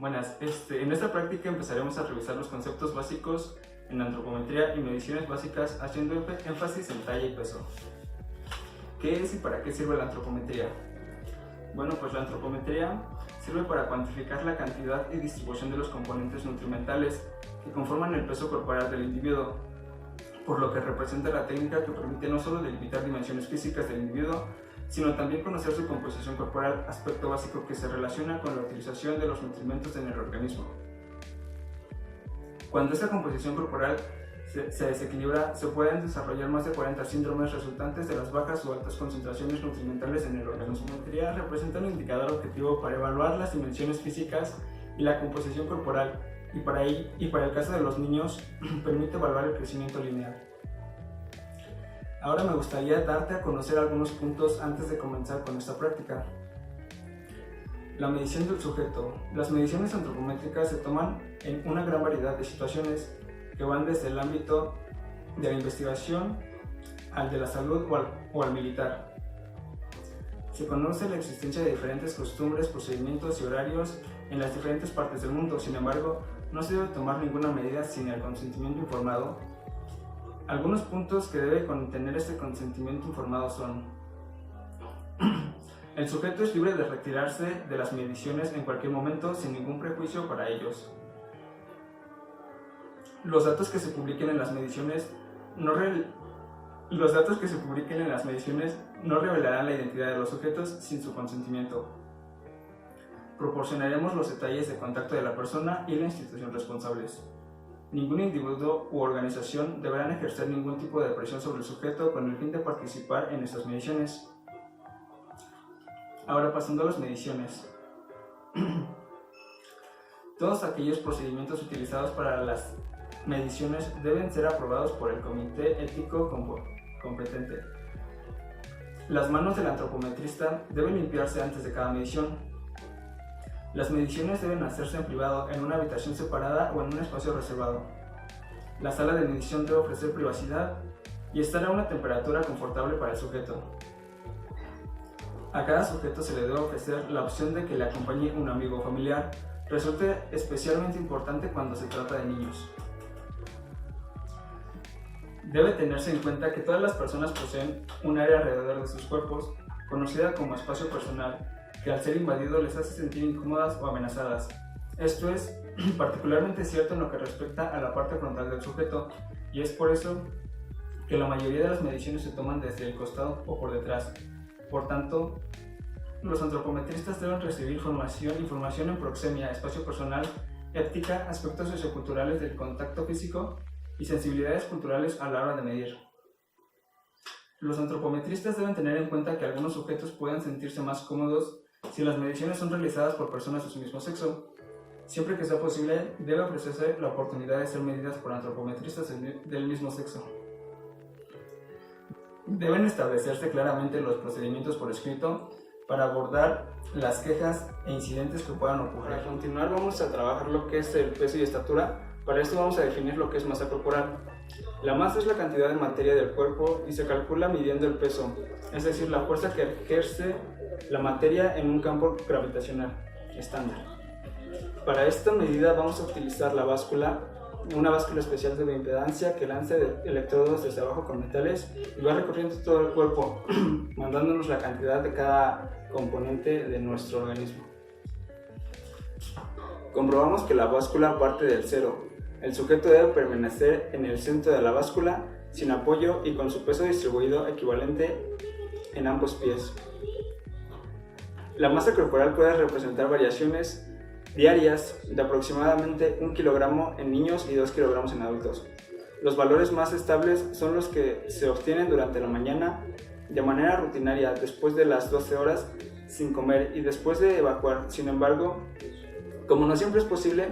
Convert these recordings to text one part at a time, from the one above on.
Buenas, en esta práctica empezaremos a revisar los conceptos básicos en antropometría y mediciones básicas, haciendo énfasis en talla y peso. ¿Qué es y para qué sirve la antropometría? Bueno, pues la antropometría sirve para cuantificar la cantidad y distribución de los componentes nutrimentales que conforman el peso corporal del individuo, por lo que representa la técnica que permite no solo delimitar dimensiones físicas del individuo, sino también conocer su composición corporal, aspecto básico que se relaciona con la utilización de los nutrimentos en el organismo. Cuando esta composición corporal se desequilibra, se pueden desarrollar más de 40 síndromes resultantes de las bajas o altas concentraciones nutrimentales en el organismo. La antropometría representa un indicador objetivo para evaluar las dimensiones físicas y la composición corporal, y para el caso de los niños, permite evaluar el crecimiento lineal. Ahora me gustaría darte a conocer algunos puntos antes de comenzar con esta práctica. La medición del sujeto. Las mediciones antropométricas se toman en una gran variedad de situaciones que van desde el ámbito de la investigación al de la salud o al militar. Se conoce la existencia de diferentes costumbres, procedimientos y horarios en las diferentes partes del mundo. Sin embargo, no se debe tomar ninguna medida sin el consentimiento informado. Algunos puntos que debe contener este consentimiento informado son: el sujeto es libre de retirarse de las mediciones en cualquier momento sin ningún prejuicio para ellos. Los datos que se publiquen en las mediciones no revelarán la identidad de los sujetos sin su consentimiento. Proporcionaremos los detalles de contacto de la persona y la institución responsables. Ningún individuo u organización deberán ejercer ningún tipo de presión sobre el sujeto con el fin de participar en estas mediciones. Ahora, pasando a las mediciones. Todos aquellos procedimientos utilizados para las mediciones deben ser aprobados por el comité ético competente. Las manos del antropometrista deben limpiarse antes de cada medición. Las mediciones deben hacerse en privado, en una habitación separada o en un espacio reservado. La sala de medición debe ofrecer privacidad y estar a una temperatura confortable para el sujeto. A cada sujeto se le debe ofrecer la opción de que le acompañe un amigo o familiar. Resulta especialmente importante cuando se trata de niños. Debe tenerse en cuenta que todas las personas poseen un área alrededor de sus cuerpos, conocida como espacio personal, que al ser invadido les hace sentir incómodas o amenazadas. Esto es particularmente cierto en lo que respecta a la parte frontal del sujeto, y es por eso que la mayoría de las mediciones se toman desde el costado o por detrás. Por tanto, los antropometristas deben recibir información en proxemia, espacio personal, ética, aspectos socioculturales del contacto físico y sensibilidades culturales a la hora de medir. Los antropometristas deben tener en cuenta que algunos sujetos pueden sentirse más cómodos si las mediciones son realizadas por personas de su mismo sexo. Siempre que sea posible, debe ofrecerse la oportunidad de ser medidas por antropometristas del mismo sexo. Deben establecerse claramente los procedimientos por escrito para abordar las quejas e incidentes que puedan ocurrir. Para continuar, vamos a trabajar lo que es el peso y estatura. Para esto vamos a definir lo que es masa corporal. La masa es la cantidad de materia del cuerpo y se calcula midiendo el peso, es decir, la fuerza que ejerce la materia en un campo gravitacional estándar. Para esta medida vamos a utilizar la báscula, una báscula especial de bioimpedancia que lanza electrodos desde abajo con metales y va recorriendo todo el cuerpo, mandándonos la cantidad de cada componente de nuestro organismo. Comprobamos que la báscula parte del cero. El sujeto debe permanecer en el centro de la báscula sin apoyo y con su peso distribuido equivalente en ambos pies. La masa corporal puede representar variaciones diarias de aproximadamente 1 kilogramo en niños y 2 kilogramos en adultos. Los valores más estables son los que se obtienen durante la mañana de manera rutinaria después de las 12 horas sin comer y después de evacuar. Sin embargo, como no siempre es posible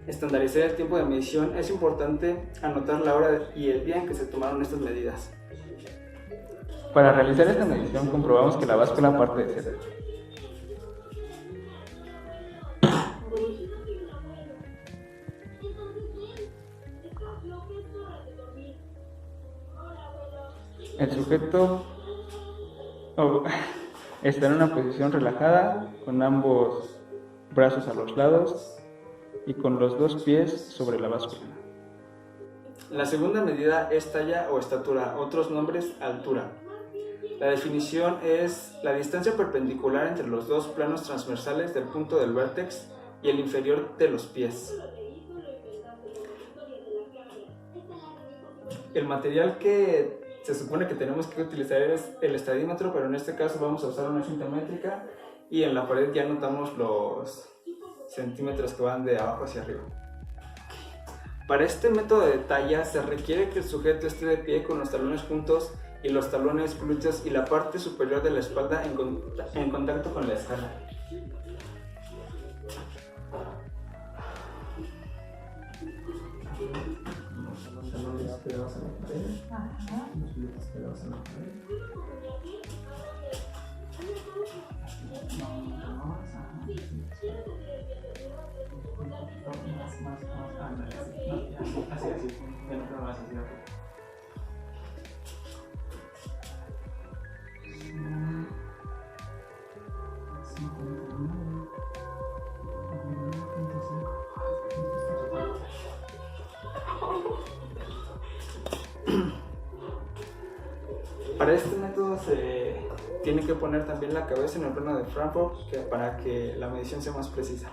estandarizar el tiempo de medición, es importante anotar la hora y el día en que se tomaron estas medidas. Para realizar esta medición comprobamos que la báscula parte de cero. El sujeto está en una posición relajada con ambos brazos a los lados y con los 2 pies sobre la báscula. La segunda medida es talla o estatura, otros nombres altura. La definición es la distancia perpendicular entre los 2 planos transversales del punto del vértex y el inferior de los pies. El material que se supone que tenemos que utilizar es el estadímetro, pero en este caso vamos a usar una cinta métrica y en la pared ya anotamos los centímetros que van de abajo hacia arriba. Para este método de talla se requiere que el sujeto esté de pie con los talones juntos y los talones, glúteos y la parte superior de la espalda en contacto con la escala. Los talones pegados a la pared, los glúteos pegados a la pared. Así, dentro más hacia abajo. Para este método se tiene que poner también la cabeza en el plano de Frankfurt para que la medición sea más precisa.